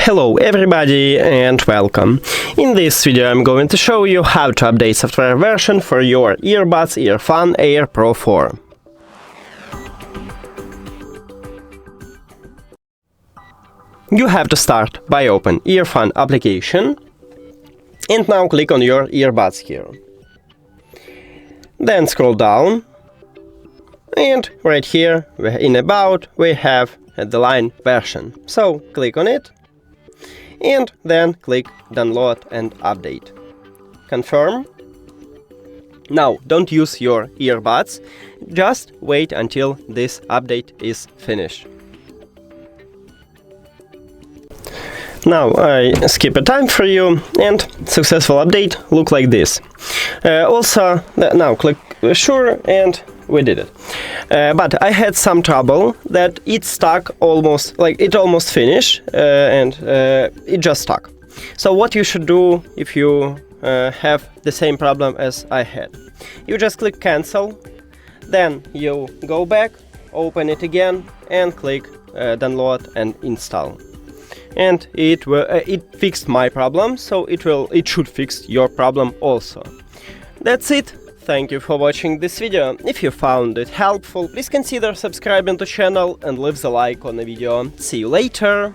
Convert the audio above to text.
Hello everybody and welcome. In this video I'm going to show you how to update software version for your earbuds EARFUN Air Pro 4. You have to start by open EARFUN application and now click on your earbuds here. Then scroll down and right here in About we have the line version. So click on it and then click download and update. Confirm. Now don't use your earbuds, just wait until this update is finished. Now I skip a time for you and successful update look like this. Now click sure and we did it. But I had some trouble that it stuck almost finished and it just stuck. So what you should do if you have the same problem as I had? You just click cancel, then you go back, open it again and click download and install. And it fixed my problem, so it should fix your problem also. That's it. Thank you for watching this video. If you found it helpful, please consider subscribing to the channel and leave the like on the video. See you later!